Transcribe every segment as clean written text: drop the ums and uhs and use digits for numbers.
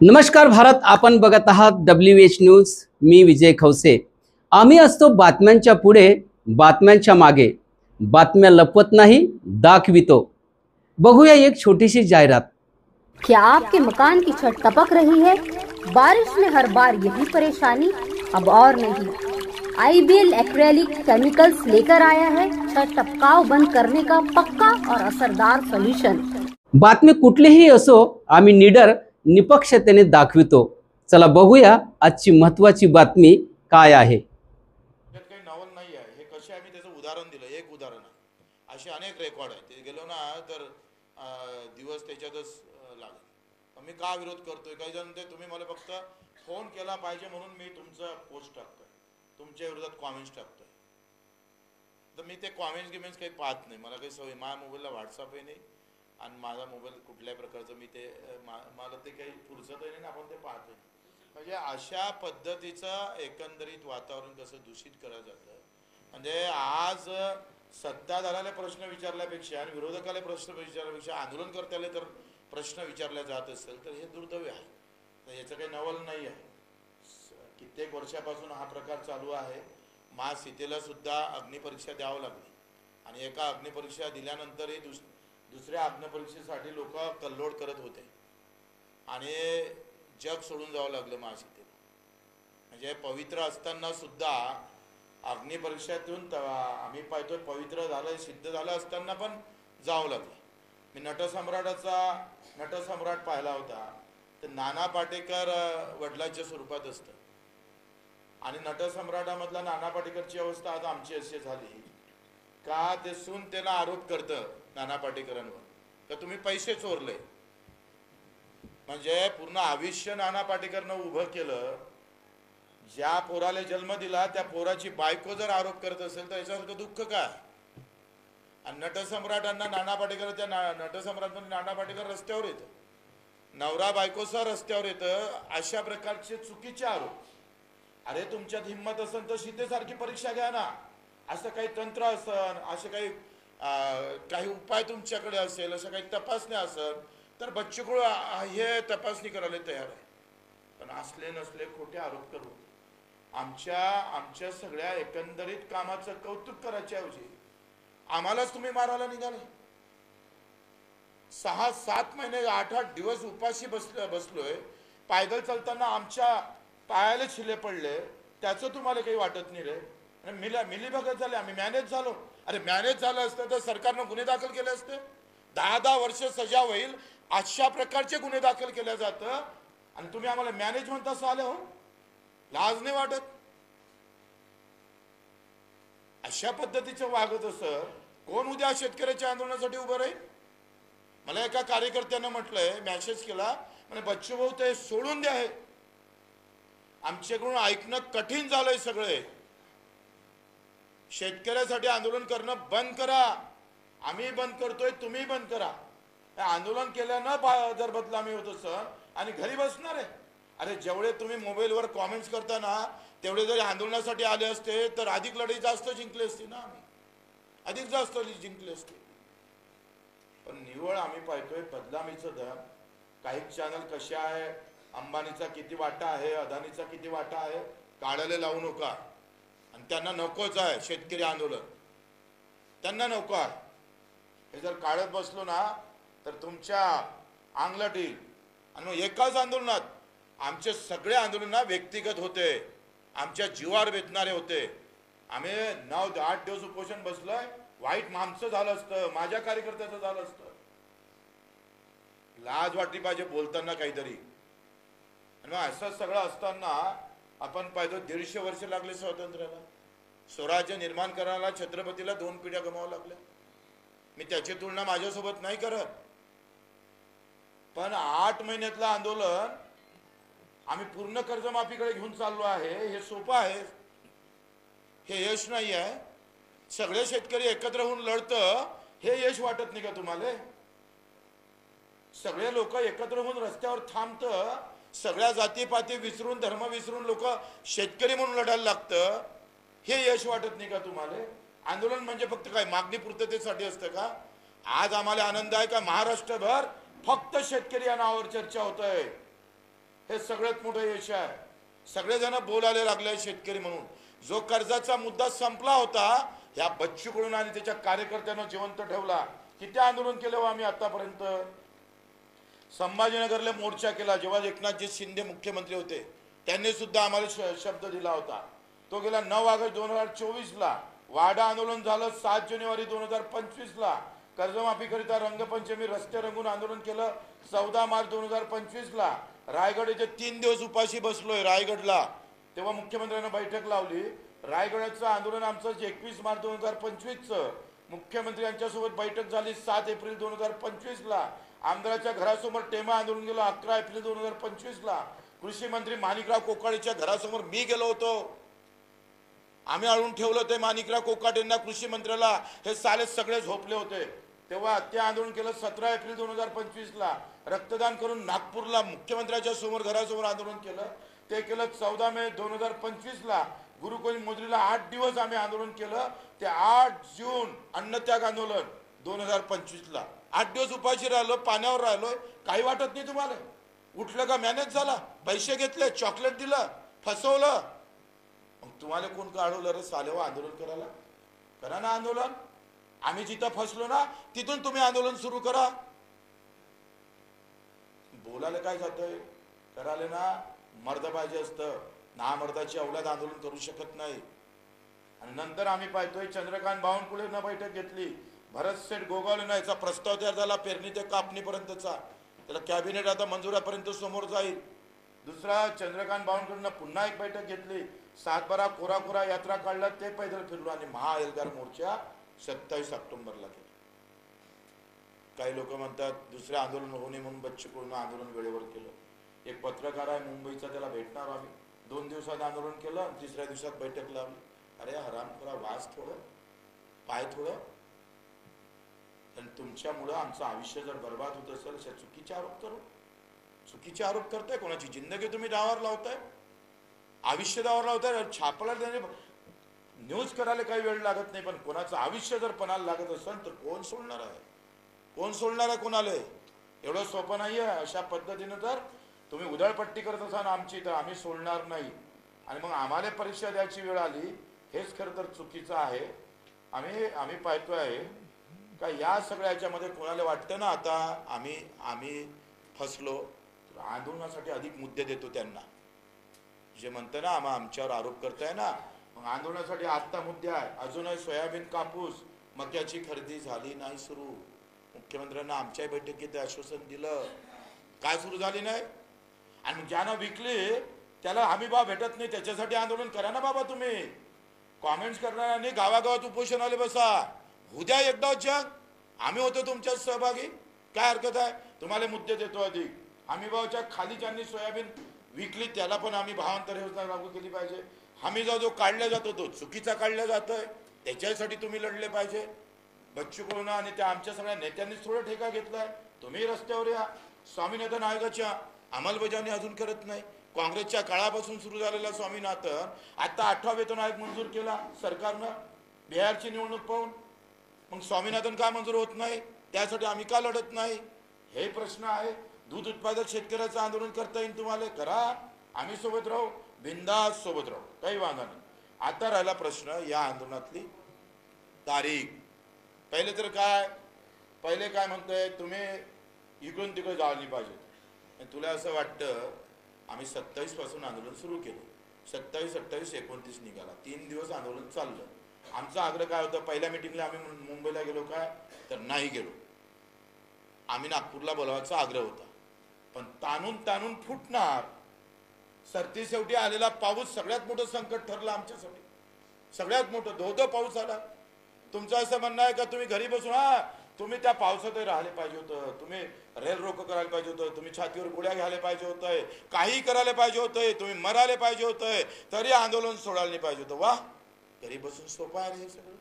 नमस्कार भारत, आपण बघत आहात WH न्यूज. मी विजय खवसे. आम्ही असतो बातम्यांच्या पुढे, बातम्यांच्या मागे. बातम्या लपवत नाही, दाखवितो. बघूया एक छोटीशी जाहिरात. क्या आपके मकान की छत टपक रही है? बारिश में हर बार यही परेशानी? अब और नहीं, IBL एक्रेलिक केमिकल्स लेकर आया है छत टपकाव बंद करने का पक्का और असरदार सोल्यूशन. बातमी कुठलीही असो, आम्ही निडर निपक्षतेने दाखवितो. चला बघूया आजची महत्त्वाची बातमी काय आहे. काही नवल नाही आहे. हे कसे आम्ही त्याचं उदाहरण दिलं, एक उदाहरण आहे. असे अनेक रेकॉर्ड आहेत. ते गेलो ना तर दिवस त्याच्यातच लागेल. मी का विरोध करतोय? काही जण ते तुम्ही मला फक्त फोन केला पाहिजे म्हणून मी तुमचं पोस्ट टाकतोय, तुमच्या विरोधात कॉमेंट्स टाकतोय. तर मी ते कॉमेंट्स काही पाहत नाही. मला काही सवय, माझ्या मोबाईलला व्हॉट्सअपही नाही आणि माझा मोबाईल कुठल्याही प्रकारचं मी ते मला ते काही फुरसतही नाही, आपण ते पाहतोय. म्हणजे अशा पद्धतीचं एकंदरीत वातावरण कसं दूषित केलं जातं. म्हणजे आज सत्ताधाऱ्याला प्रश्न विचारल्यापेक्षा आणि विरोधकाला प्रश्न विचारल्यापेक्षा आंदोलनकर्त्याला तर प्रश्न विचारला जात असेल तर हे दुर्दैव आहे. तर याचं काही नवल नाही आहे. कित्येक वर्षापासून हा प्रकार चालू आहे. मा सीतेला सुद्धा अग्निपरीक्षा द्यावं लागली आणि एका अग्निपरीक्षा दिल्यानंतरही दुसऱ्या अग्निपरीक्षेसाठी लोक कल्लोळ करत होते आणि जग सोडून जावं लागलं मा सीतेला. म्हणजे पवित्र असताना सुद्धा अग्निपरीक्षेतून आम्ही पाहतोय पवित्र झालं, सिद्ध झालं असताना पण जावं लागलं. मी नटसम्राट पाहिला होता. तर नाना पाटेकर वडिलांच्या स्वरूपात असतं आणि नटसम्राटामधला नाना पाटेकरची अवस्था आज आमची अशी झाली का ते सून त्याला आरोप करतं नाना पाटेकरांवर तर तुम्ही पैसे चोरले. म्हणजे पूर्ण आयुष्य नाना पाटेकरनं उभं केलं. ज्या पोराला जन्म दिला त्या पोराची बायको जर आरोप करत असेल तर याच्यासारखं दुःख काय? आणि नटसम्राटांना नाना पाटेकर, त्या नटसम्राटमध्ये नाना पाटेकर रस्त्यावर येतं, नवरा बायकोसह रस्त्यावर येतं. अशा प्रकारचे चुकीचे आरोप. अरे तुमच्यात हिंमत असेल तर सीतेसारखी परीक्षा घ्या ना. असं काही तंत्र असेल, असे काही उपाय तुमच्याकडे असेल, असं काही तपासण्या असेल तर बच्चूकडू हे तपासणी करायला तयार आहे. पण असले नसले खोटे आरोप करू आमच्या सगळ्या एकंदरीत कामाचं कौतुक करायच्या ऐवजी आम्हालाच तुम्ही मारायला निघाले. 6-7 महिने 8-8 दिवस उपाशी बसलोय. पायदल चालताना आमच्या पायाला छिले पडले. त्याचं तुम्हाला काही वाटत नाही रे? मिलीभगत झाले, आम्ही मॅनेज झालो. अरे मॅनेज झालं असतं तर सरकारनं गुन्हे दाखल केले असते. 10-10 वर्ष सजा होईल अशा प्रकारचे गुन्हे दाखल केले जातं आणि तुम्ही आम्हाला मॅनेज म्हणता आले हो. लाज नाही वाटत? अशा पद्धतीचं वागत असं कोण उद्या शेतकऱ्याच्या आंदोलनासाठी उभं राहील? मला एका कार्यकर्त्यानं म्हटलंय, मेसेज केला, म्हणजे बच्चू भाऊ ते सोडून द्या. हे आमच्याकडून ऐकणं कठीण झालंय. सगळे शेतकऱ्यासाठी आंदोलन करणं बंद करा. आम्ही बंद करतोय, तुम्ही बंद करा. आंदोलन केल्यानं जर बदनामी होत असं आणि घरी बसणार आहे. अरे जेवढे तुम्ही मोबाईलवर कॉमेंट्स करता ना तेवढे जरी आंदोलनासाठी आले असते तर अधिक लढाई जास्त जिंकली असती ना. आम्ही अधिक जास्त जिंकली असते. पण निव्वळ आम्ही पाहतोय बदनामीचं दर. काही चॅनल कसे आहे, अंबानीचा किती वाटा आहे, अदानीचा किती वाटा आहे, काढायला लावू नका. आणि त्यांना नकोच आहे शेतकरी आंदोलन, त्यांना नको आहे. हे जर काढत बसलो ना तर तुमच्या अंगलट येईल. आणि मग एकाच आंदोलनात आमचे सगळे आंदोलन व्यक्तिगत होते, आमच्या जीवावर बेतणारे होते. आम्ही 9-8 दिवस उपोषण बसलोय. वाईट आमचं झालं असतं, माझ्या कार्यकर्त्याचं झालं असतं. लाज वाटली पाहिजे बोलताना काहीतरी. आणि मग असं सगळं असताना आपण पाहिजे 150 वर्ष लागले स्वातंत्र्याला. स्वराज्य निर्माण करायला छत्रपतीला 2 पिढ्या गमावं लागल्या. मी त्याची तुलना माझ्यासोबत नाही करत. पण 8 महिन्यातलं आंदोलन आम्ही पूर्ण कर्जमाफीकडे घेऊन चाललो आहे. हे सोपं आहे? हे यश नाही आहे? सगळे शेतकरी एकत्र होऊन लढतं हे यश वाटत नाही का तुम्हाला? सगळे लोक एकत्र होऊन रस्त्यावर थांबतं, सगळ्या जातीपाती विसरून, धर्म विसरून लोक शेतकरी म्हणून लढायला लागतं हे यश वाटत नाही का तुम्हाला? आंदोलन म्हणजे फक्त काय मागणी पूर्ततेसाठी असतं का? आज आम्हाला आनंद आहे का महाराष्ट्रभर फक्त शेतकरी या नावावर चर्चा होत आहे. हे सगळ्यात मोठं यश आहे. सगळेजण बोलायला लागले शेतकरी म्हणून. जो कर्जाचा मुद्दा संपला होता, ह्या बच्चू कडू आणि त्याच्या कार्यकर्त्यांना जिवंत ठेवला. किती आंदोलन केलं आम्ही आतापर्यंत. संभाजीनगरला मोर्चा केला. जेव्हा एकनाथजी शिंदे मुख्यमंत्री होते त्यांनी सुद्धा आम्हाला शब्द दिला होता. तो गेला 9 ऑगस्ट 2024ला. वाडा आंदोलन झालं 7 जानेवारी 2025ला. कर्जमाफीकरिता रंगपंचमी रस्ते रंगून आंदोलन केलं 14 मार्च 2025ला. रायगड येथे 3 दिवस उपाशी बसलोय रायगडला. तेव्हा मुख्यमंत्र्यांनी बैठक लावली. रायगडाचं आंदोलन आमचं 21 मार्च 2025चं. मुख्यमंत्री यांच्यासोबत बैठक झाली 7 एप्रिल 2025ला. आमदाराच्या घरासमोर टेमा आंदोलन गेलो 11 एप्रिल 2025ला. कृषी मंत्री माणिकराव कोकाटेच्या घरासमोर मी गेलो होतो. आम्ही अडवून ठेवलं ते माणिकराव कोकाटेंना, कृषी मंत्र्याला. हे साले सगळे झोपले होते. तेव्हा ते आंदोलन केलं 17 एप्रिल 2025ला. रक्तदान करून नागपूरला मुख्यमंत्र्यांच्या समोर घरासमोर आंदोलन केलं. ते केलं 14 मे 2025ला. गुरुकुल मोजरीला 8 दिवस आम्ही आंदोलन केलं. ते 8 जून अन्नत्याग आंदोलन 2025ला. 8 दिवस उपाशी राहिलो, पाण्यावर राहिलोय. काही वाटत नाही तुम्हाला? उठलं का मॅनेज झाला, पैसे घेतले, चॉकलेट दिलं, फसवलं. मग तुम्हाला कोण काढवलं रे सालेवा आंदोलन करायला? करा ना आंदोलन. आम्ही जिथं फसलो ना तिथून तुम्ही आंदोलन सुरू करा. बोलायला काय जातंय? करायला ना मर्द पाहिजे असतं. ना मर्दाची औलाद आंदोलन करू शकत नाही. आणि नंतर आम्ही पाहतोय चंद्रकांत बावनकुळेंना बैठक घेतली. भरत शेठ गोगावलेंना याचा प्रस्ताव तयार झाला पेरणी ते कापणीपर्यंतचा. त्याला कॅबिनेट आता मंजुरापर्यंत समोर जाईल. दुसरा चंद्रकांत बावनकुळेंना पुन्हा एक बैठक घेतली. 7/12 कोरा यात्रा काढला, ते पैदल फिरलो. आणि महाएल्गार मोर्चा 27 ऑक्टोबरला केला. काही लोक म्हणतात दुसरे आंदोलन होऊ नये म्हणून बच्चू कडूंना आंदोलन वेळेवर केलं. एक पत्रकार आहे मुंबईचा, त्याला भेटणार आम्ही. 2 दिवसात आंदोलन केलं, 3ऱ्या दिवसात बैठक लावली. अरे हराम करा, वास थोडं, पाय थोडं. आणि तुमच्यामुळं आमचं आयुष्य जर बर्बाद होत असेल अशा चुकीचे आरोप करू. चुकीचे आरोप करताय. कोणाची जिंदगी तुम्ही डावावर लावताय, आयुष्य डावावर लावताय. छापला त्याने न्यूज करायला काही वेळ लागत नाही, पण कोणाचं आयुष्य जर पणाला लागत असेल तर कोण सोडणार आहे? कोण सोडणार आहे कोणाला? एवढं सोपं नाही आहे. अशा पद्धतीनं जर तुम्ही उधळपट्टी करत असाल आमची, तर आम्ही सोडणार नाही. आणि मग आम्हाला परीक्षा द्यायची वेळ आली, हेच खरं तर चुकीचं आहे. आम्ही पाहतोय आहे का या सगळ्या याच्यामध्ये कोणाला वाटतं ना आता आम्ही फसलो, तर आंदोलनासाठी अधिक मुद्दे देतो त्यांना. जे म्हणतं ना आमच्यावर आरोप करताय ना, मग आंदोलनासाठी आत्ता मुद्दे आहे. अजूनही सोयाबीन, कापूस, मक्याची खरेदी झाली नाही सुरू. मुख्यमंत्र्यांना आमच्या बैठकीत आश्वासन दिलं, काय सुरू झाली नाही. आणि ज्यांना विकली त्याला हमी भाव भेटत नाही, त्याच्यासाठी आंदोलन करा ना बाबा. तुम्ही कॉमेंट्स करणाऱ्यांनी गावागावात उपोषणाला बसा. उद्या एकदा जग आम्ही होतो तुमच्यात सहभागी. काय हरकत आहे? तुम्हाला मुद्दे देतो अधिक. हमी भावाच्या खाली ज्यांनी सोयाबीन विकली त्याला पण आम्ही भावांतर योजना लागू केली पाहिजे. हमी भाव जो काढला जातो तो चुकीचा काढला जातोय, त्याच्यासाठी तुम्ही लढले पाहिजे. बच्चू कडू आणि त्या आमच्या सगळ्या नेत्यांनीच थोडं ठेका घेतलाय. तुम्ही रस्त्यावर या. स्वामीनाथन आयोगाच्या अंमलबजावणी अजून करत नाही. काँग्रेसच्या काळापासून सुरू झालेला स्वामीनाथन आता 8वा वेतन आयोग मंजूर केला सरकारनं बिहारची निवडणूक पाहून. मग स्वामीनाथन का मंजूर होत नाही? त्यासाठी आम्ही का लढत नाही? हे प्रश्न आहे. दूध उत्पादक शेतकऱ्याचं आंदोलन करता येईल तुम्हाला, करा. आम्ही सोबत राहू, बिंदास सोबत राहू, काही वांधा नाही. आता राहिला प्रश्न या आंदोलनातली तारीख. पहिले काय म्हणतोय तुम्ही इकडून तिकडे जाळली पाहिजे. तुला असं वाटतं आम्ही 27 पासून आंदोलन सुरू केलं. 27, 28, 29 निघाला. 3 दिवस आंदोलन चाललं. आमचा आग्रह काय होता? पहिल्या मिटिंगला आम्ही मुंबईला गेलो काय तर नाही गेलो. आम्ही नागपूरला बोलवायचा आग्रह होता, पण ताणून फुटणार. सरती शेवटी आलेला पाऊस सगळ्यात मोठं संकट ठरलं आमच्यासाठी. सगळ्यात मोठं धोधो पाऊस आला. तुमचं असं म्हणणं आहे का तुम्ही घरी बसून तुम्ही त्या पावसातही राहिले पाहिजे होतं, तुम्ही रेल रोको करायला पाहिजे होतं, तुम्ही छातीवर गोळ्या घ्यायला पाहिजे होतं, काही करायला पाहिजे होतं, तुम्ही मरायला पाहिजे होतं, तरी आंदोलन सोडायला नाही पाहिजे होतं. वा, घरी बसून सोपं आहे हे सगळं.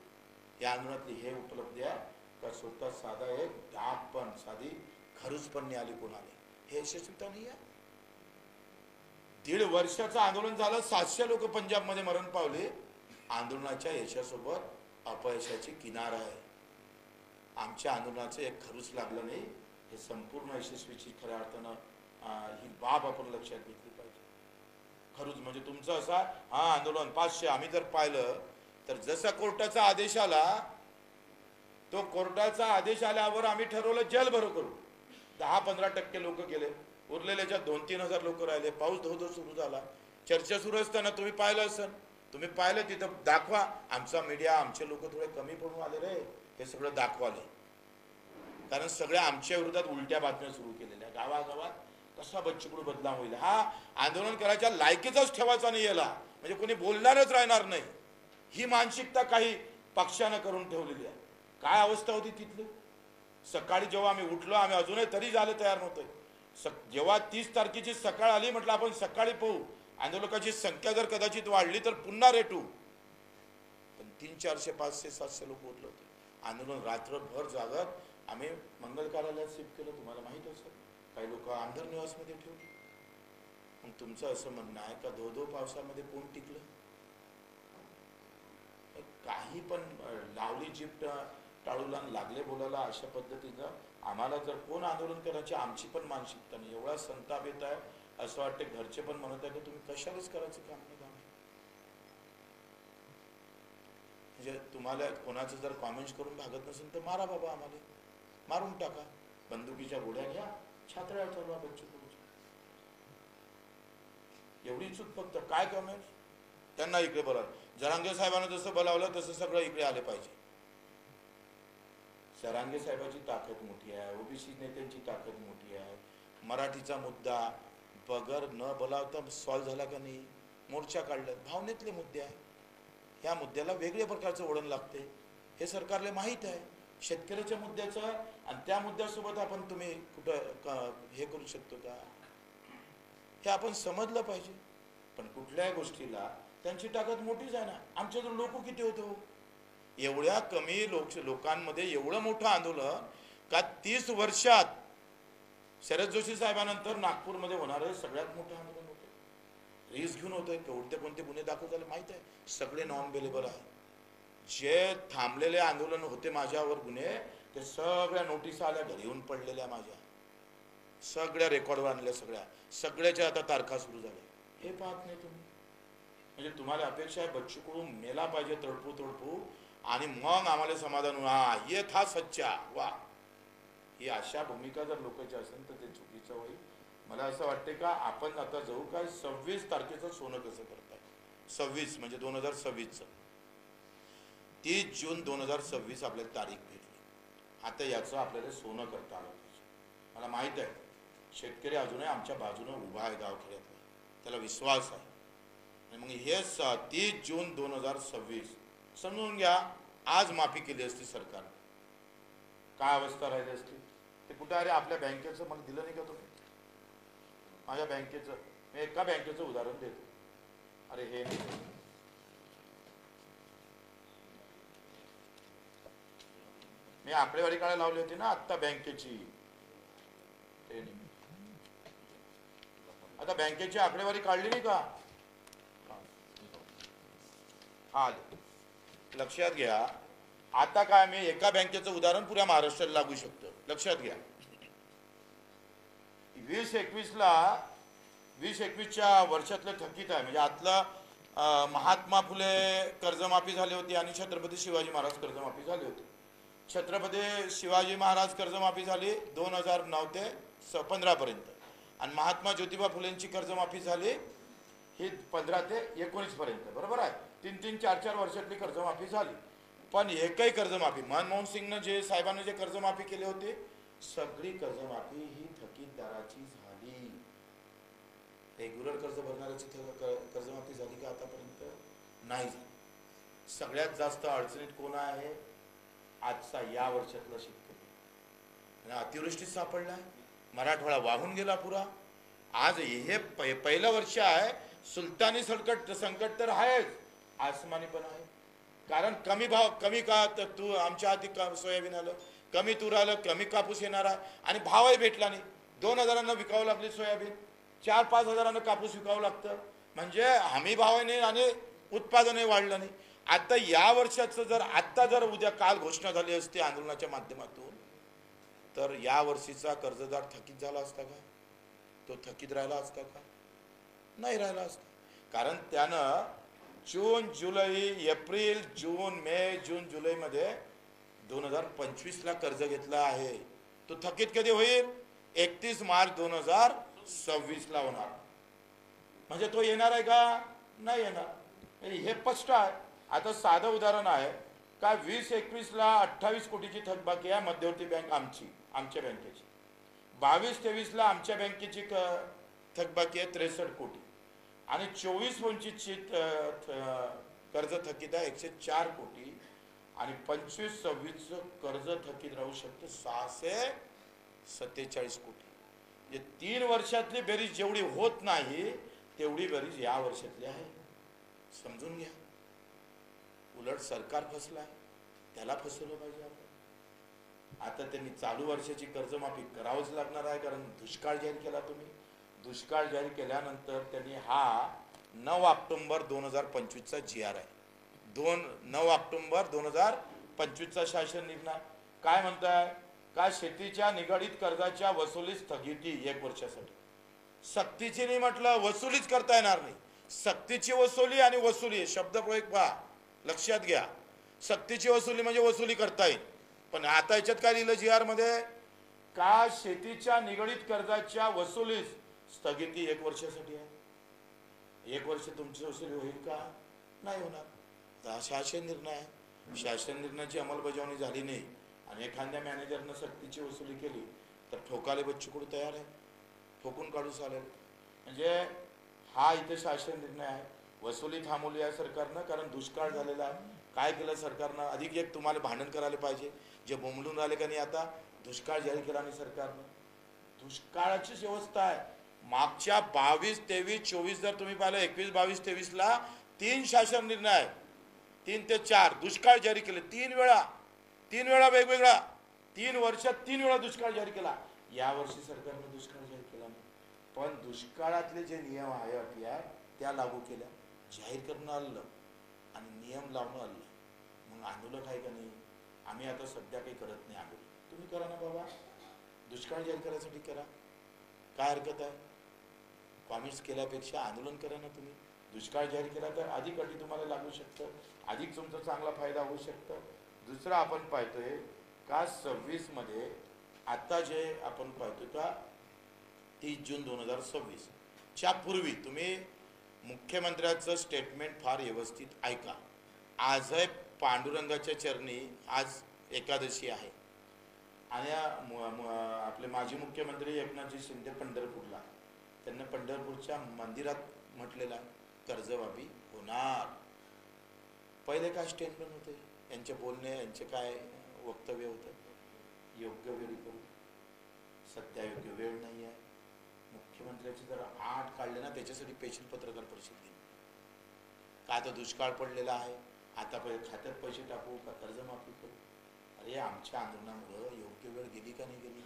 या आंदोलनातली हे उपलब्धी आहे का स्वतः साधा एक डाग पण साधी खरूच पण नाही आली कोणाला. हे यशस्वीता नाही आहे. 1.5 वर्षाचं आंदोलन झालं. 700 लोक पंजाबमध्ये मरण पावले. आंदोलनाच्या यशासोबत अपयशाची किनार आहे. आमच्या आंदोलनाचं एक खरूच लागलं नाही. हे संपूर्ण यशस्वीची खऱ्या अर्थानं ही बाब आपण लक्षात घेतली पाहिजे. खरंच म्हणजे तुमचं असा आंदोलन 500 आम्ही जर पाहिलं तर जसा कोर्टाचा आदेश आला, तो कोर्टाचा आदेश आल्यावर आम्ही ठरवलं जेल भरो करू. 10-15% लोक गेले, उरलेल्याच्या 2-3 हजार लोक राहिले. पाऊस धो सुरू झाला, चर्चा सुरू असताना तुम्ही पाहिलं असेल, तुम्ही पाहिलं तिथं दाखवा. आमचा मीडिया, आमचे लोक थोडे कमी पडून आले रे, हे सगळं दाखवाले. कारण सगळ्या आमच्या विरोधात उलट्या बातम्या सुरू केलेल्या. गावागावात कसा बच्चूकडू बदनाम होईल, हा आंदोलन करायच्या लायकीचाच ठेवायचा नाही याला, म्हणजे कोणी बोलणारच राहणार नाही, ही मानसिकता काही पक्षानं करून ठेवलेली आहे. काय अवस्था होती तिथली. सकाळी जेव्हा आम्ही उठलो, आम्ही अजूनही तरी झालं तयार नव्हतं. जेव्हा 30 तारखेची सकाळ आली, म्हटलं आपण सकाळी पाहू, आंदोलकाची संख्या जर कदाचित वाढली तर पुन्हा रेटू. पण 300, 400, 500, 700 लोक उठले होते. आंदोलन रात्रभर जागत आम्ही मंगल कार्यालयात शिफ्ट केलं. तुम्हाला माहित असेल, काही लोक आमदार निवासमध्ये ठेवले. मग तुमचं असं म्हणणं आहे का धो पावसामध्ये कोण टिकलं? काही पण लावली जीप टाळूला लागले बोलायला, अशा पद्धतीचं आम्हाला जर कोण आंदोलन करायची आमची पण मानसिकता नाही. एवढा संताप येत आहे, असं वाटते घरचे पण म्हणत आहे की तुम्ही कशालाच करायचं काम नाही. म्हणजे तुम्हाला कोणाचं जर कॉमेंट्स करून भागत नसेल तर मारा बाबा, आम्हाला मारून टाका, बंदुकीच्या गोळ्या घ्या, छात्र्या ठरवा बच्चू कडूच्या. एवढी चूक फक्त. काय कमेंट्स त्यांना इकडे बोला. जरांगे साहेबांना जसं बोलावलं तसं सगळं इकडे आले पाहिजे. जरांगे साहेबांची ताकद मोठी आहे, ओबीसी नेत्यांची ताकद मोठी आहे. मराठीचा मुद्दा बगर न बोलावता सॉल्व्ह झाला का नाही, मोर्चा काढला, भावनेतले मुद्दे आहे. ह्या मुद्द्याला वेगळ्या प्रकारचं वळण लागते, हे सरकारला माहीत आहे. शेतकऱ्याच्या मुद्द्याचं आणि त्या मुद्द्यासोबत आपण तुम्ही कुठं हे करू शकतो का, हे आपण समजलं पाहिजे. पण कुठल्याही गोष्टीला त्यांची ताकद मोठीच आहे ना. आमच्याकडे लोक किती होतो, एवढ्या कमी लोकांमध्ये एवढं मोठं आंदोलन का 30 वर्षात शरद जोशी साहेबांनंतर नागपूरमध्ये होणारं सगळ्यात मोठं आंदोलन होतं. रिस्क घेऊन होतं. कोणते गुन्हे दाखल झाले माहीत आहे, सगळे नॉन बेलेबल आहे. जे थांबलेले आंदोलन होते माझ्यावर गुन्हे, ते सगळ्या नोटीस आल्या, घरी येऊन पडलेल्या माझ्या, सगळ्या रेकॉर्डवर आणल्या, सगळ्याच्या आता तारखा सुरू झाल्या. हे पाहत नाही तुम्ही. म्हणजे तुम्हाला अपेक्षा आहे बच्चू कडू मेला पाहिजे तडपू आणि मग आम्हाला समाधान हा ये था सच्चा वा. ही अशा भूमिका जर लोकांची असेल तर ते चुकीचं होईल. मला असं वाटते का आपण आता जाऊ काय 26 तारखेचं सोनं कसं करताय. 26 म्हणजे 2026चं 30 जून 2026 आपल्याला तारीख भेटली. आता याचं आपल्याला सोनं करता आलं पाहिजे. मला माहीत आहे शेतकरी अजूनही आमच्या बाजूने उभा आहे, गावखेड्यात त्याला विश्वास आहे. आणि मग हे 30 जून 2026 समजून घ्या, आज माफी केली असती सरकार, काय अवस्था राहिली असती. ते कुठं अरे आपल्या बँकेचं मग दिलं नाही का तुम्ही. माझ्या बँकेचं मी एका बँकेचं उदाहरण देतो. अरे हे मी आकडेवारी काढायला लावली होती ना आत्ता बँकेची. आता बँकेची आकडेवारी काढली नाही का. हा लक्षात घ्या. आता काय मी एका बँकेचं उदाहरण पुऱ्या महाराष्ट्राला लागू शकतो. लक्षात घ्या 2021च्या वर्षातलं थकीत आहे. म्हणजे आतलं महात्मा फुले कर्जमाफी झाली होती आणि छत्रपती शिवाजी महाराज कर्जमाफी झाली होती. छत्रपती शिवाजी महाराज कर्जमाफी झाली 2009 ते 15 पर्यंत आणि महात्मा ज्योतिबा फुलेंची कर्जमाफी झाली ही 15 ते 19 पर्यंत. बरोबर आहे. 3-3, 4-4 वर्षातली कर्जमाफी झाली. पण एकही कर्जमाफी मनमोहन सिंगनं जे साहेबांनी जे कर्जमाफी केली होती सगळी कर्जमाफी ही थकीतदाराची झाली. रेग्युलर कर्ज भरणाऱ्याची कर्जमाफी झाली का आतापर्यंत नाही झाली. सगळ्यात जास्त अडचणीत कोण आहे आजचा या वर्षातला शेतकरी. अतिवृष्टीत सापडला, मराठवाडा वाहून गेला पुरा. आज हे पहिलं वर्ष आहे. सुलतानी संकट तर आहेच, आसमानी पण आहे. कारण कमी भाव कमी का तू आमच्या हाती सोयाबीन आलं, कमी तूर आलं, कमी कापूस येणार आहे आणि भावही भेटला नाही. 2000 विकावं लागली सोयाबीन, 4-5 हजारानं कापूस विकावं लागतं. म्हणजे हमी भाव नाही आणि उत्पादनही वाढलं नाही. आता या वर्षाचं जर उद्या काल घोषणा झाली असती आंदोलनाच्या माध्यमातून तर या वर्षीचा कर्जदार थकीत झाला असता का. तो थकीत राहिला असता का? नाही राहिला असता. कारण त्यानं जून जुलै एप्रिल जून मे जून जुलैमध्ये 2025ला कर्ज घेतला आहे. तो थकीत कधी होईल? 31 मार्च 2026ला होणार. म्हणजे तो येणार आहे का? नाही येणार. हे स्पष्ट आहे. आता साधं उदाहरण आहे का 20-21ला 28 कोटीची थकबाकी आहे मध्यवर्ती बँक आमच्या बँकेची. 22-23ला आमच्या बँकेची थकबाकी आहे 63 कोटी आणि 24-25ची कर्ज थकीत आहे 104 कोटी आणि 25-26चं कर्ज थकीत राहू शकतं 647 कोटी. म्हणजे 3 वर्षातली बेरीज जेवढी होत नाही तेवढी बेरीज या वर्षातली आहे. समजून घ्या. उलट सरकार फसलं आहे, त्याला फसवलं पाहिजे आपण. आता त्यांनी चालू वर्षाची कर्जमाफी करावंच लागणार आहे कारण दुष्काळ जाहीर केला तुम्ही. दुष्काळ जाहीर केल्यानंतर त्यांनी हा 9 ऑक्टोबर 2025चा GR आहे. 9 ऑक्टोबर 2025चा शासन निर्णय काय म्हणताय का शेतीच्या निगडीत कर्जाच्या वसुली स्थगिती 1 वर्षासाठी. सक्तीची नाही म्हटलं, वसुलीच करता येणार नाही. सक्तीची वसुली आणि वसुली शब्दप्रयोग पहा, लक्षात घ्या. सक्तीची वसुली म्हणजे वसुली करता येईल, पण आता याच्यात काय लिहिलं GR मध्ये का शेतीच्या निगडीत कर्जाच्या वसुलीस स्थगिती 1 वर्षासाठी आहे. 1 वर्ष तुमची वसुली होईल का? नाही होणार. हा शासन निर्णय आहे. शासन निर्णयाची अंमलबजावणी झाली नाही आणि एखाद्या मॅनेजरनं सक्तीची वसुली केली तर ठोकाले बच्चूकडू तयार आहे, ठोकून काढू चालेल. म्हणजे हा इथे शासन निर्णय आहे. वसुली थांबवली आहे सरकारनं कारण दुष्काळ झालेला आहे. काय केलं सरकारनं? अधिक एक तुम्हाला भांडण करायला पाहिजे. जे बोंबलून राहिले का नाही आता दुष्काळ जाहीर केला नाही सरकारनं. दुष्काळाचीच व्यवस्था आहे. मागच्या 22, 23, 24 जर तुम्ही पाहिलं 21, 22, 23ला 3 शासन निर्णय आहे. 3 ते 4 दुष्काळ जाहीर केले. 3 वेळा वेगवेगळा 3 वर्षात 3 वेळा दुष्काळ जाहीर केला. या वर्षी सरकारनं दुष्काळ जाहीर केला नाही, पण दुष्काळातले जे नियम आहे अटी आहे त्या लागू केल्या. जाहीर करणं आलं आणि नियम लावणं आलं. मग आंदोलन आहे का नाही? आम्ही आता सध्या काही करत नाही आंदोलन. तुम्ही करा ना बाबा. दुष्काळ जाहीर करायसाठी करा, काय हरकत आहे? कॉमेंट्स केल्यापेक्षा आंदोलन करा ना तुम्ही. दुष्काळ जाहीर केला तर अधिक अटी तुम्हाला लागू शकतं, अधिक तुमचा चांगला फायदा होऊ शकतं. दुसरं आपण पाहतोय का 26 मध्ये आता जे आपण पाहतोय का 30 जून 2026 च्या पूर्वी तुम्ही मुख्यमंत्र्याचं स्टेटमेंट फार व्यवस्थित ऐका. आज आहे पांडुरंगाच्या चरणी, आज एकादशी आहे आणि आपले माजी मुख्यमंत्री एकनाथजी शिंदे पंढरपूरला, त्यांना पंढरपूरच्या मंदिरात म्हटलेला कर्जमाफी होणार. पहिले काय स्टेटमेंट होते यांचे बोलणे, यांचे काय वक्तव्य होतं? योग्य वेळी करू, सध्या योग्य वेळ नाही आहे. मुख्यमंत्र्याचे जर 8 काढले ना त्याच्यासाठी स्पेशल पत्रकार परिषद घेतली. का आता दुष्काळ पडलेला आहे, आता खात्यात पैसे टाकू का कर्जमाफी करू? अरे आमच्या आंदोलनामुळं योग्य वेळ गेली का नाही गेली?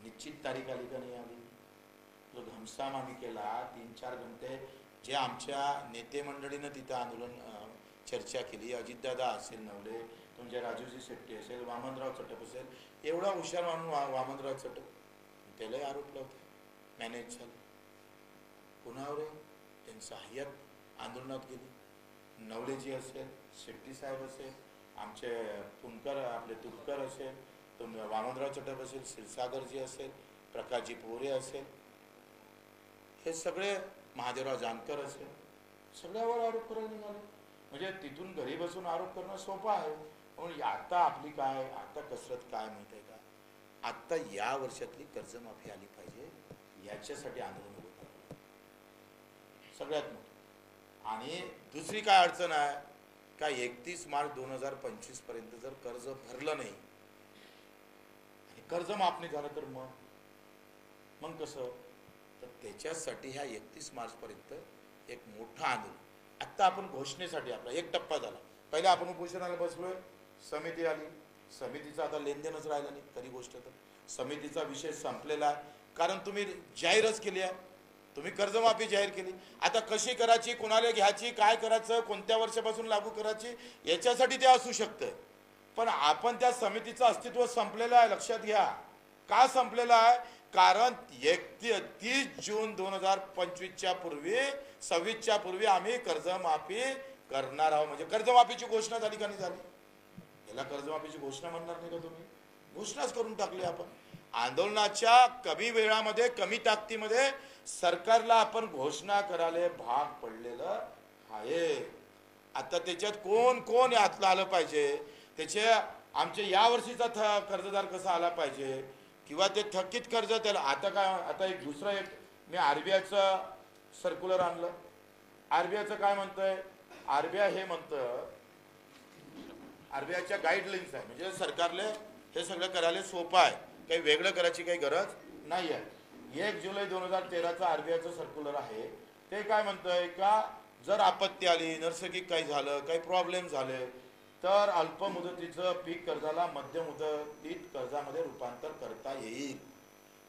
निश्चित तारीख आली का नाही आली? जो घमसाम आम्ही केला 3-4 घंटे, जे आमच्या नेते मंडळीनं तिथं आंदोलन चर्चा केली, अजितदादा असेल नवले, तुमचे राजूजी शेट्टी असेल, वामनराव चटप असेल, एवढा हुशार म्हणून वामनराव चटप, त्यालाही आरोप लावते मॅनेज झालं. कुणावर आहे? त्यांचं हयात आंदोलनात गेली. नवलेजी असेल, शेट्टी साहेब असेल, आमचे पुणकर आपले तुपकर असेल, वामनराव चटप असेल, क्षीरसागरजी असेल, प्रकाशजी पोरे असेल, हे सगळे महादेवराव जानकर असेल, सगळ्यावर आरोप करायला निघाले. म्हणजे तिथून घरी बसून आरोप करणं सोपं आहे. म्हणून आता आपली काय आता कसरत काय माहिती आहे का? आत्ता या वर्षातली कर्जमाफी आली पाहिजे, याच्यासाठी आंदोलन होत आहे सगळ्यात मोठं. आणि दुसरी काय अडचण आहे का 31 मार्च 2025 पर्यंत जर कर्ज भरलं नाही आणि कर्ज माफ नाही झालं तर मग कसं? तर त्याच्यासाठी ह्या 31 मार्च पर्यंत एक मोठं आंदोलन. आत्ता आपण घोषणेसाठी आपला 1 टप्पा झाला. पहिले आपण उपोषणाला बसलोय, समिती आली, समितीचा आता लेनदेनच राहिलं नाही खरी गोष्ट. तर समितीचा विषय संपलेला आहे कारण तुम्ही जाहीरच केली आहे, तुम्ही कर्जमाफी जाहीर केली. आता कशी करायची, कोणाला घ्यायची, काय करायचं, कोणत्या वर्षापासून लागू करायची, याच्यासाठी ते असू शकतं. पण आपण त्या समितीचं अस्तित्व संपलेलं आहे, लक्षात घ्या. का संपलेलं आहे? कारण 31 जून 2025च्या पूर्वी 26च्या पूर्वी आम्ही कर्जमाफी करणार आहोत. म्हणजे कर्जमाफीची घोषणा झाली का नाही झाली? याला कर्जमाफीची घोषणा म्हणणार नाही का तुम्ही? घोषणाच करून टाकली आपण. आंदोलनाच्या कमी वेळामध्ये कमी ताकदीमध्ये सरकारला आपण घोषणा करायला भाग पडलेलं आहे. आता त्याच्यात कोण कोण यातलं आलं पाहिजे, त्याचे आमचे या वर्षीचा कर्जदार कसा आला पाहिजे किंवा ते थकीत कर्ज त्याला आता काय. आता एक दुसरा एक मी आरबीआयचं सर्क्युलर आणलं. आरबीआयचं काय म्हणतंय? आरबीआय हे म्हणतं, आरबीआयच्या गाईडलाईन्स आहे, म्हणजे सरकारले हे सगळं करायला सोपं आहे, काही वेगळं करायची काही गरज नाही आहे. 1 जुलै 2013चं आरबीआयचं सर्क्युलर आहे. ते काय म्हणतंय का जर आपत्ती आली, नैसर्गिक काही झालं, काही प्रॉब्लेम झाले, तर अल्प मुदतीचं पीक कर्जाला मध्यम मुदतीत कर्जामध्ये रूपांतर करता येईल.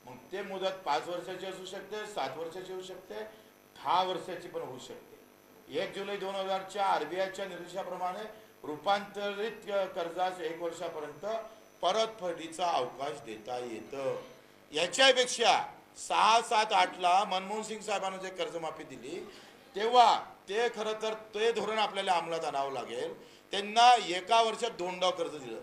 मग ते मुदत 5 वर्षाची असू शकते, 7 वर्षाची होऊ शकते, 10 वर्षाची पण होऊ शकते. 1 जुलै 2000च्या आरबीआयच्या निर्देशाप्रमाणे रूपांतरित कर्जास 1 वर्षापर्यंत परतफेडीचा अवकाश देता येतं. याच्यापेक्षा 6, 7, 8ला मनमोहन सिंग साहेबांना जे कर्जमाफी दिली तेव्हा ते खरं तर ते धोरण आपल्याला अंमलात आणावं लागेल. त्यांना एका वर्षात 2 कर्ज दिलं,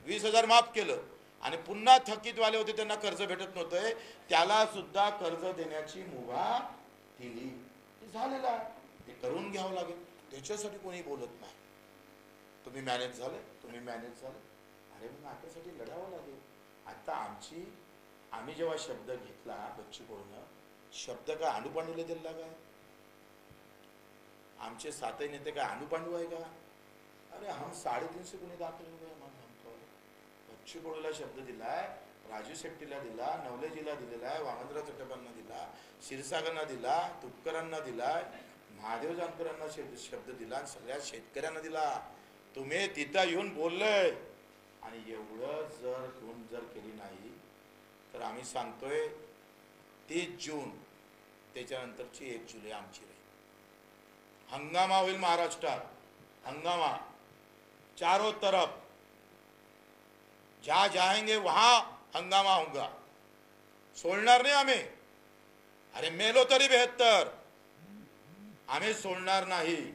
20,000 माफ केलं आणि पुन्हा थकीतवाले होते त्यांना कर्ज भेटत नव्हते, त्याला सुद्धा कर्ज देण्याची मुभा दिली. झालेलं आहे, ते करून घ्यावं लागेल. त्याच्यासाठी कोणी बोलत नाही. तुम्ही मॅनेज झाले, तुम्ही मॅनेज झाले. अरे मग आपल्यासाठी लढावं लागेल. आता आम्ही जेव्हा शब्द घेतला बच्चू कडून, शब्द काय आंडूपांडूला दिला काय? आमचे 7 नेते काय आंडूपांडू आहे का? अरे हम 350 गुन्हे दाखल हुए म्हणतो. बच्चू कडूला शब्द दिलाय, राजू शेट्टीला दिला, नवलेजीला दिलेला आहे, वामनराव चटर्जींना दिला, क्षीरसागरना दिला, तुपकरांना दिलाय, महादेव जानकरांना शब्द दिला, सगळ्या शेतकऱ्यांना दिला. तुम्ही तिथं येऊन बोलले आणि एवढं जर केली नाही तर आम्ही सांगतोय 30 जून त्याच्यानंतरची 1 जुलै आमची राहील. हंगामा होईल महाराष्ट्रात, हंगामा चारों तरफ. जहां जाएंगे वहां हंगामा होगा. सोडणार नाही आम्ही. अरे मेलो तरी बेहत्तर, आम्ही सोडणार नाही.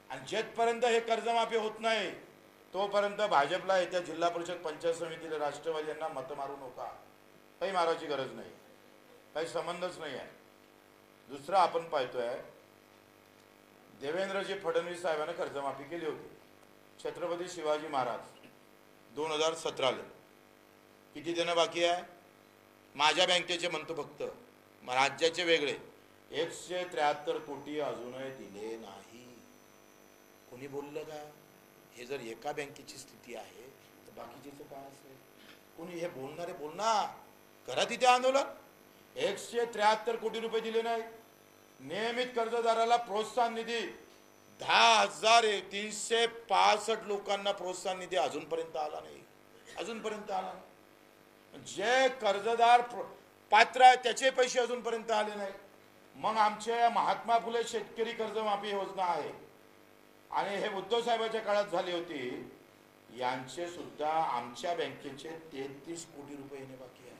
आणि जेथपर्यंत हे कर्जमाफी होत नाही तोपर्यंत भाजपला येत्या जिल्हा परिषद पंचायत समितीला राष्ट्रवादी यांना मत मारू नका. काही मारायची गरज नाही, काही संबंधच नाही आहे. दुसरा आपण पाहतोय देवेंद्रजी फडणवीस साहेबांनी कर्जमाफी केली होती. छत्रपती शिवाजी महाराज 2017ला किती देणं बाकी आहे? माझ्या बँकेचे म्हणतो फक्त, राज्याचे वेगळे 173 कोटी अजूनही दिले नाही. कोणी बोललं का? हे जर एका बँकेची स्थिती आहे तर बाकीचीचं काय असेल? कोणी हे बोलणार करा तिथे आंदोलन. 173 कोटी रुपये दिले नाही. नियमित कर्जदाराला प्रोत्साहन निधी 10,365 लोकांना प्रोत्साहन निधी अजूनपर्यंत आला नाही. अजूनपर्यंत आला नाही. जे कर्जदार पात्र आहे त्याचे पैसे अजूनपर्यंत आले नाही. मग आमचे महात्मा फुले शेतकरी कर्जमाफी योजना आहे आणि हे उद्धव साहेबांच्या काळात झाली होती. यांचे सुद्धा आमच्या बँकेचे 33 कोटी रुपये येणे बाकी आहे.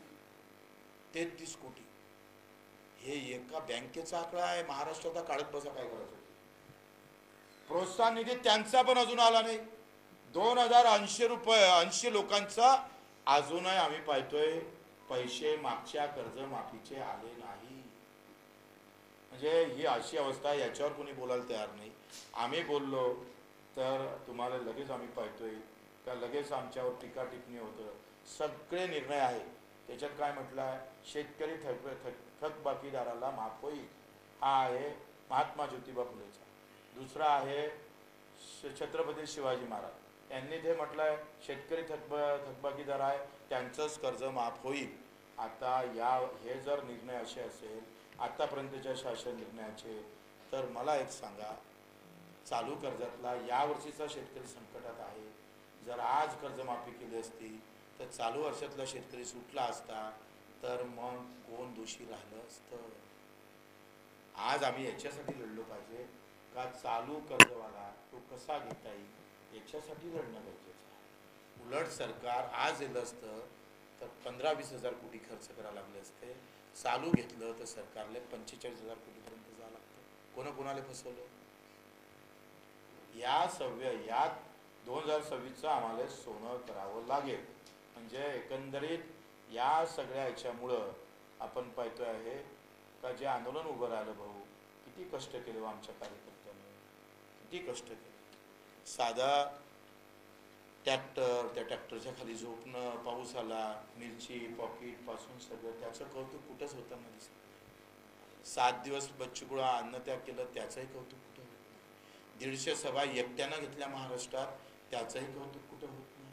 33 कोटी. हे एका बँकेचा आकडा आहे. महाराष्ट्राचा काढत बसा काय करायचं. प्रोत्साहन निधी त्यांचा पण अजून आला नाही. 2080 रुपये 80 लोकांचा अजूनही आम्ही पाहतोय पैसे मागच्या कर्जमाफीचे आले नाही. म्हणजे ही अशी अवस्था, याच्यावर कोणी बोलायला तयार नाही. आम्ही बोललो तर तुम्हाला लगेच आम्ही पाहतोय का लगेच आमच्यावर टीका टिप्पणी होतं. सगळे निर्णय आहे त्याच्यात काय म्हटलं आहे? शेतकरी थकबाकीदाराला माफ होईल. हा आहे महात्मा ज्योतिबा फुलेचा. दुसरा आहे छत्रपती शिवाजी महाराज यांनी ते म्हटलं आहे शेतकरी थकबाकीदार आहे त्यांचंच कर्ज माफ होईल. आता हे जर निर्णय असे असेल आतापर्यंतच्या शासन निर्णयाचे, तर मला एक सांगा, चालू कर्जातला यावर्षीचा शेतकरी संकटात आहे. जर आज कर्जमाफी केली असती तर चालू वर्षातला शेतकरी सुटला असता, तर मग कोण दोषी राहिलं असतं? आज आम्ही याच्यासाठी लढलो पाहिजे का चालू कर्जवाला तो कसा घेता येईल याच्यासाठी लढणं गरजेचं आहे. उलट सरकार आज येलं असतं तर 15-20 हजार कोटी खर्च करायला लागले असते. चालू घेतलं तर सरकारले 45,000 कोटीपर्यंत जावं लागतं. कोणाला फसवलं? या 2026चं आम्हाला सोनं करावं लागेल. म्हणजे एकंदरीत या सगळ्या ह्याच्यामुळं आपण पाहतोय आहे का जे आंदोलन उभं राहिलं भाऊ, किती कष्ट केले आमच्या कार्यकर्त्यांनी, किती कष्ट केले. साधा ट्रॅक्टर, त्या ट्रॅक्टरच्या खाली झोपणं, पाऊस आला, मिरची पॉकेट पासून सगळं, त्याचं कौतुक कुठंच होताना दिसत. 7 दिवस बच्चूकडं अन्नत्याग केलं, त्याचंही कौतुक कुठं होत नाही. 150 सभा एकट्यानं घेतल्या महाराष्ट्रात, त्याचंही कौतुक कुठं होत नाही.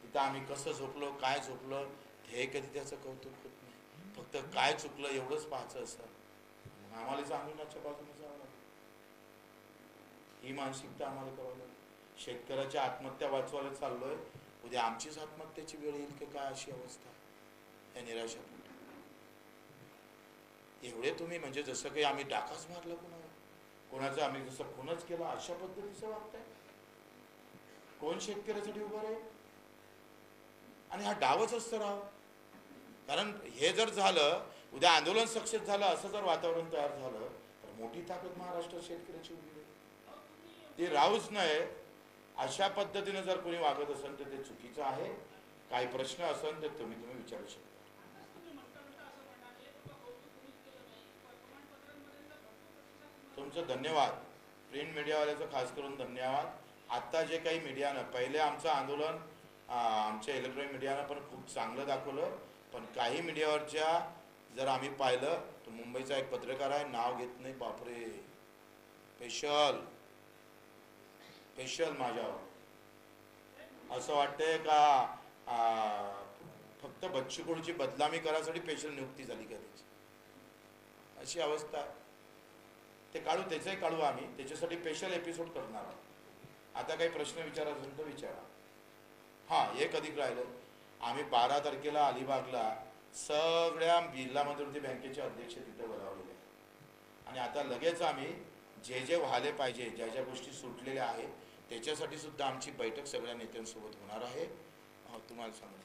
तिथं आम्ही कसं झोपलो, काय झोपलो, हे कधी त्याचं कौतुक होत नाही. फक्त काय चुकलं एवढंच पाहायचं असं. आम्हाला आंदोलनाच्या बाजूने जावं लागेल. ही मानसिकता आम्हाला करावं लागेल. शेतकऱ्याच्या आत्महत्या वाचवायला चाललोय, उद्या आमचीच आत्महत्येची वेळ येईल की काय, अशी अवस्था या निराशापोटी. एवढे तुम्ही म्हणजे जसं काही आम्ही डाकाच मारला कोणाचं आम्ही जसं खूनच केला अशा पद्धतीचं वागताय. कोण शेतकऱ्यासाठी उभं राहील? आणि हा डावच असतं राव. कारण हे जर झालं, उद्या आंदोलन सक्सेस झालं, असं जर वातावरण तयार झालं तर मोठी ताकद महाराष्ट्रात शेतकऱ्याची उभी राहील. ती राहूच नये. अशा पद्धतीने जर कोणी वागत असेल तर ते चुकीचं आहे. काही प्रश्न असेल तर तुम्ही विचारू शकता. तुमचं धन्यवाद. प्रिंट मीडियावाल्याचं खास करून धन्यवाद. आत्ता जे काही मीडियानं, पहिले आमचं आंदोलन आमच्या इलेक्ट्रॉनिक मीडियानं पण खूप चांगलं दाखवलं, पण काही मीडियावरच्या जर आम्ही पाहिलं तर मुंबईचा एक पत्रकार आहे, नाव घेत नाही, बापरे, स्पेशल माझ्यावर असं वाटतंय का फक्त बच्चू कडूची बदनामी करायसाठी स्पेशल नियुक्ती झाली का त्याची, अशी अवस्था आहे. ते काढू, त्याचंही काढू आम्ही, त्याच्यासाठी स्पेशल एपिसोड करणार आहोत. आता काही प्रश्न विचारायचे असेल तर विचारा. हां, एक अधिक राहिलं. आम्ही 12 तारखेला अलिबागला सगळ्या जिल्हा मध्यवर्ती बँकेचे अध्यक्ष तिथं बोलावलेले आहे. आणि आता लगेच आम्ही जे व्हायला पाहिजे, ज्या ज्या गोष्टी सुटलेल्या आहेत त्याच्यासाठी सुद्धा आमची बैठक सगळ्या नेत्यांसोबत होणार आहे. तुम्हाला सांगतो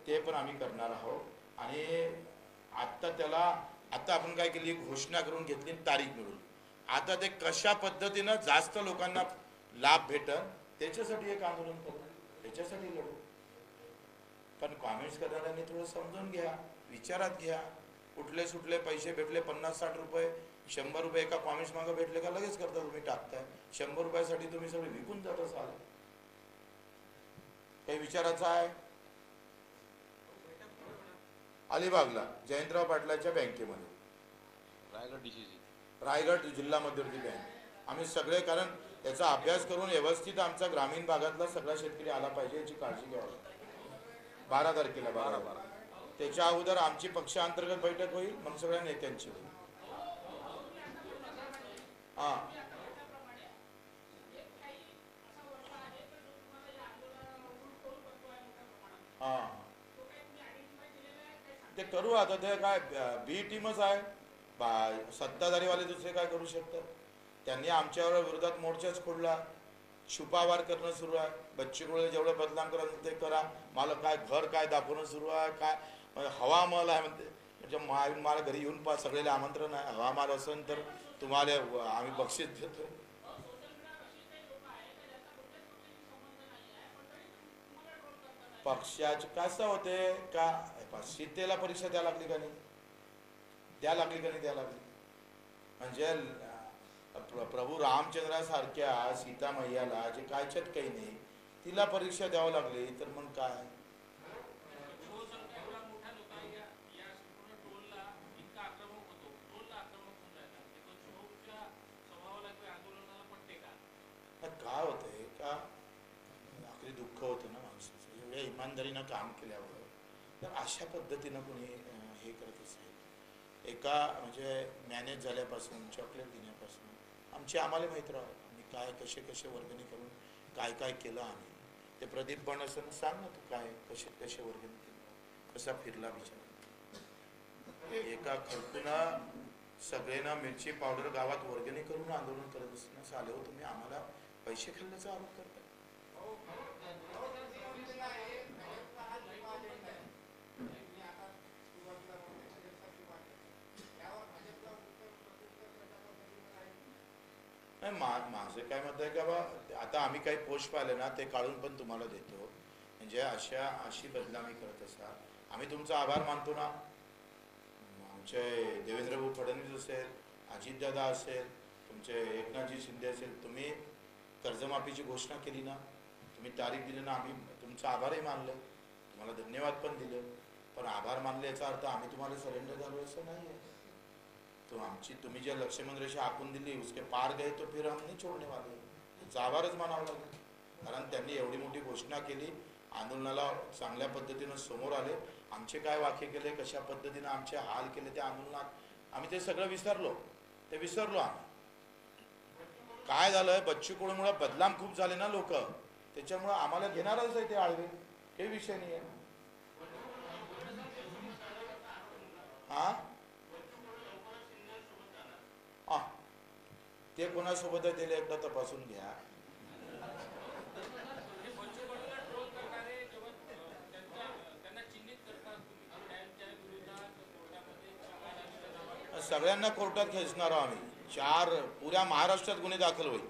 ते पण आम्ही करणार आहोत. आणि आता आपण काय केली, घोषणा करून घेतली, तारीख मिळवली. आता ते कशा पद्धतीनं जास्त लोकांना लाभ भेटल त्याच्यासाठी एक आंदोलन करू, त्याच्यासाठी लढू. पण कॉमेंट्स करणाऱ्यांनी थोडं समजून घ्या, विचारात घ्या. कुठले सुटले पैसे भेटले, 50-60 रुपये, 100 रुपये एका कॉमेंट्स मागं भेटले का लगेच करता तुम्ही, टाकताय. 100 रुपयासाठी तुम्ही सगळे विकून जात असाल. काही विचारायचं आहे? अलिबागला जयंतराव पाटलाच्या बँकेमध्ये, रायगड जिल्हा मध्यवर्ती बँक, आम्ही सगळे, कारण त्याचा अभ्यास करून व्यवस्थित आमचा ग्रामीण भागातला सगळा शेतकरी आला पाहिजे याची काळजी घ्यावी. 12 तारखेला 12 त्याच्या अगोदर आमची पक्षांतर्गत बैठक होईल, मग सगळ्या नेत्यांची होईल. हां, हां, ते करू. आता ते काय बी टीमच आहे, सत्ताधारीवाले दुसरे काय करू शकतात. त्यांनी आमच्यावर विरोधात मोर्चाच खोडला, छुपावार करणं सुरू आहे. बच्चूकडे जेवढं बदनाम करायचं ते करा, मला काय घर काय दाखवणं सुरू आहे, काय हवामाल आहे म्हणते. म्हणजे मला घरी येऊन सगळ्याला आमंत्रण आहे. हवामाल असेल तर तुम्हाला आम्ही बक्षीस देतो. पक्षाचे कसं होते का, सीतेला परीक्षा द्यायला लागली का नाही, द्यायला लागली. म्हणजे प्रभू रामचंद्रासारख्या सीता मैयाला जे कायच्यात काही नाही, तिला परीक्षा द्यावं लागली तर मग काय. काय होतंय का, आपली दुःख होतं ना माणसाचं, एवढ्या इमानदारीनं काम केल्यावर. तर अशा पद्धतीनं कोणी हे करत असेल, एका म्हणजे मॅनेज झाल्यापासून, चॉकलेट देण्यापासून आम्हाला माहीत राहतं आम्ही काय कसे वर्गणी करून काय केलं. आम्ही ते प्रदीप पण असं सांग ना, तू काय कसे वर्गणी केलं, कसा फिरला बिचारा. एका खर्चूना सगळ्यांना मिरची पावडर गावात वर्गणी करून आंदोलन करत असताना आले हो तुम्ही, आम्हाला पैसे खाल्ल्याचा आरोप करताय. नाही माझं काय मत आहे का बा, आता आम्ही काही पोस्ट पाहिले ना ते काढून पण तुम्हाला देतो, म्हणजे अशी बदनामी करत असा आम्ही तुमचा आभार मानतो ना. आमचे देवेंद्रभाऊ फडणवीस असेल, अजितदादा असेल, तुमचे एकनाथजी शिंदे असेल, तुम्ही कर्जमाफीची घोषणा केली ना, तुम्ही तारीख दिली ना, आम्ही तुमचा आभारही मानले, तुम्हाला धन्यवाद पण दिले. पण आभार मानले याचा अर्थ आम्ही तुम्हाला सरेंडर झालो असं नाही आहे. तो तुम्ही जे लक्ष्मण रेषा आखून दिली उसके पार गए तो फिर हम नहीं छोड़ने वाले, त्याचा आभारच मानावा लागेल. कारण त्यांनी एवढी मोठी घोषणा केली, आंदोलनाला चांगल्या पद्धतीनं समोर आले, आमचे काय वाक्य केले, कशा पद्धतीनं आमचे हाल केले त्या आंदोलनात, आम्ही ते सगळं विसरलो आम्ही. काय झालं, बच्चू कडूमुळे बदनाम खूप झाले ना लोक, त्याच्यामुळे आम्हाला घेणारच आहे ते आळवे, काही विषय नाही आहे. हा ते कोणासोबत आहे त्याला एकदा तपासून घ्या. सगळ्यांना कोर्टात खेचणार आम्ही, 4 पुऱ्या महाराष्ट्रात गुन्हे दाखल होईल,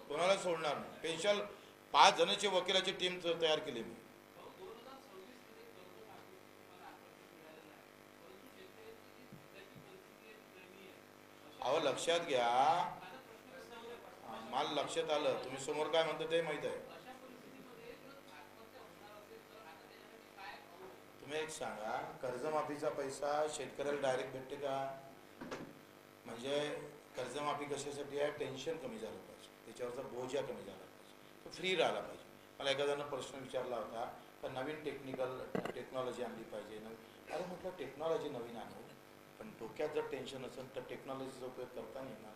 कोणाला सोडणार नाही. स्पेशल 5 जणांची वकिलाची टीम तयार केली मी. अहो लक्षात घ्या, मला लक्षात आलं तुम्ही समोर काय म्हणता ते माहित आहे. तुम्ही एक सांगा, कर्जमाफीचा पैसा शेतकऱ्याला डायरेक्ट भेटते का? म्हणजे कर्जमाफी कशासाठी आहे? टेन्शन कमी झालं पाहिजे, त्याच्यावरचा बोजा कमी झाला पाहिजे, तो फ्री राहिला पाहिजे. मला एखाद्यानं प्रश्न विचारला होता तर नवीन टेक्नॉलॉजी आणली पाहिजे. अरे म्हटलं टेक्नॉलॉजी नवीन आणू, पण डोक्यात जर टेन्शन असेल तर टेक्नॉलॉजीचा उपयोग करता नाही येणार.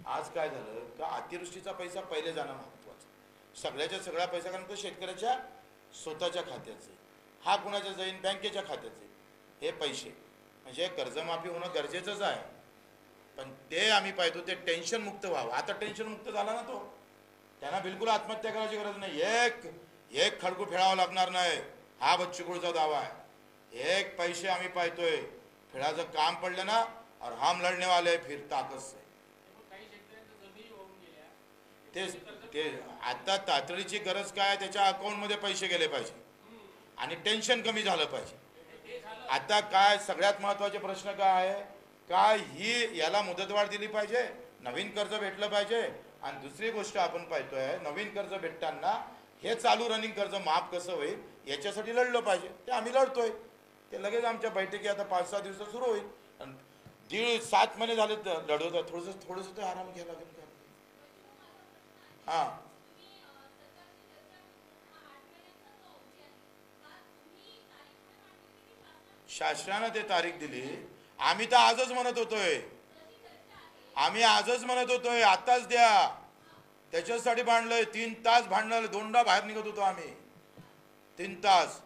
आज काय झालं का, अतिवृष्टीचा पैसा पहिले जाणं महत्त्वाचं, सगळ्या पैसा, कारण तो शेतकऱ्याच्या स्वतःच्या खात्याचे, हा कुणाच्या जाईन, बँकेच्या खात्याचे हे पैसे, म्हणजे कर्जमाफी होणं गरजेचंच आहे. पण ते आम्ही पाहतो ते टेन्शन मुक्त व्हावं. आता टेन्शन मुक्त झाला ना तो, त्यांना बिलकुल आत्महत्या करायची गरज नाही. एक खडकू फेडावं लागणार नाही, हा बच्चू कडूचा दावा आहे. एक पैसे आम्ही पाहतोय, फेडाचं काम पडलं ना, और हम लढणे वाले फिर ताकद से. ते आता तातडीची गरज काय, त्याच्या अकाउंटमध्ये पैसे गेले पाहिजे आणि टेन्शन कमी झालं पाहिजे. आता काय सगळ्यात महत्त्वाचे प्रश्न काय आहे, काय ही याला मुदतवाढ दिली पाहिजे, नवीन कर्ज भेटलं पाहिजे. आणि दुसरी गोष्ट आपण पाहतोय, नवीन कर्ज भेटताना हे चालू रनिंग कर्ज माफ कसं होईल याच्यासाठी लढलं पाहिजे. ते आम्ही लढतोय, ते लगेच आमच्या बैठकी आता 5-6 दिवसात सुरू होईल. 7 महिने झाले लढवत, थोडंसं ते आराम घ्यायला लागेल का. हां शासनानं ते तारीख दिली, आम्ही तर आजच म्हणत होतोय, आताच द्या. त्याच्यासाठी भांडलोय, 3 तास भांडलं, 2दा बाहेर निघत होतो आम्ही. 3 तास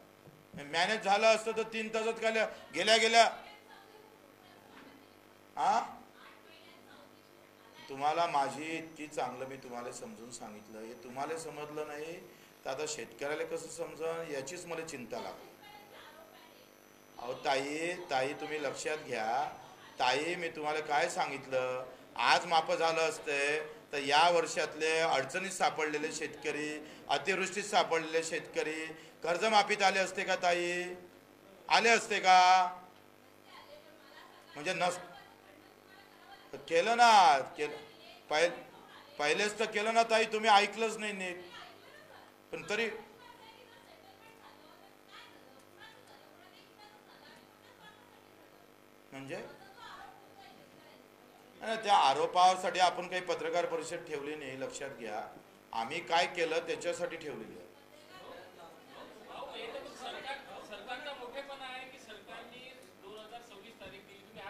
मॅनेज झालं असतं तर 3 तासात काय गेल्या. हा तुम्हाला माझी इतकी चांगलं मी तुम्हाला समजून सांगितलं, हे तुम्हाला समजलं नाही तर आता शेतकऱ्याला कसं समजन याचीच मला चिंता लागली. अहो ताई तुम्ही लक्षात घ्या. ताई मी तुम्हाला काय सांगितलं, आज माफ झालं असते तर या वर्षातले अडचणीत सापडलेले शेतकरी, अतिवृष्टीत सापडलेले शेतकरी कर्जमाफीत आले असते का ताई? आले असते का? म्हणजे केलं ना, पहिलेच तर केलं ना ताई, तुम्ही ऐकलंच नाही नीट. पण तरी म्हणजे त्या आरोपासाठी आपण काही पत्रकार परिषद ठेवली नाही. लक्षात घ्या, आम्ही काय केलं त्याच्यासाठी ठेवलेली आहे.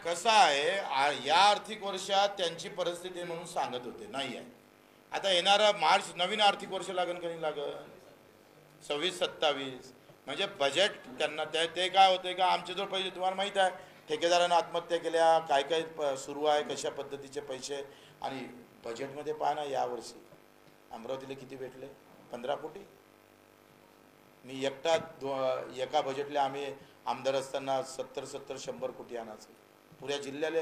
कसं आहे, या आर्थिक वर्षात त्यांची परिस्थिती म्हणून सांगत होते नाही आहे. आता येणारा मार्च नवीन आर्थिक वर्ष लागेल का नाही लागेल, 26-27, म्हणजे बजेट त्यांना ते काय होते का, आमचे जो पैसे तुम्हाला माहीत आहे, ठेकेदारांना आत्महत्या केल्या, काय सुरू आहे, कशा पद्धतीचे पैसे. आणि बजेटमध्ये पहा ना, यावर्षी अमरावतीला किती भेटले, 15 कोटी. मी एका बजेटला आम्ही आमदार असताना 70-100 कोटी आणायचं, पुऱ्या जिल्ह्याला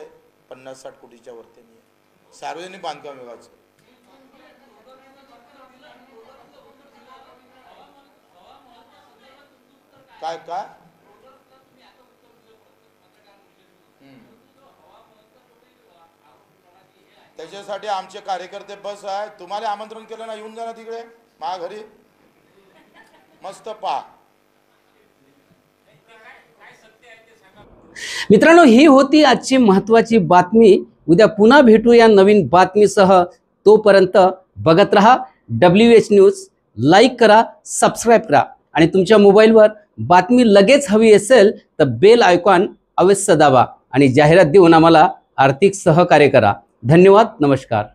50-60 कोटीच्या वरती नाही. सार्वजनिक बांधकाम विभागाचं. काय काय त्याच्यासाठी आमचे कार्यकर्ते बस आहे. तुम्हाला आमंत्रण केलं ना, येऊन जा ना तिकडे माझ्या घरी, मस्त पहा. मित्रांनो, ही होती आजची महत्त्वाची बातमी. उद्या पुन्हा भेटूया नवीन बातमीसह. तोपर्यंत बघत रहा WH न्यूज. लाईक करा, सबस्क्राईब करा आणि तुमच्या मोबाईलवर बातमी लगेच हवी असेल तर बेल आयकॉन अवश्य दाबा आणि जाहिरात देऊन आम्हाला आर्थिक सहकार्य करा. धन्यवाद. नमस्कार.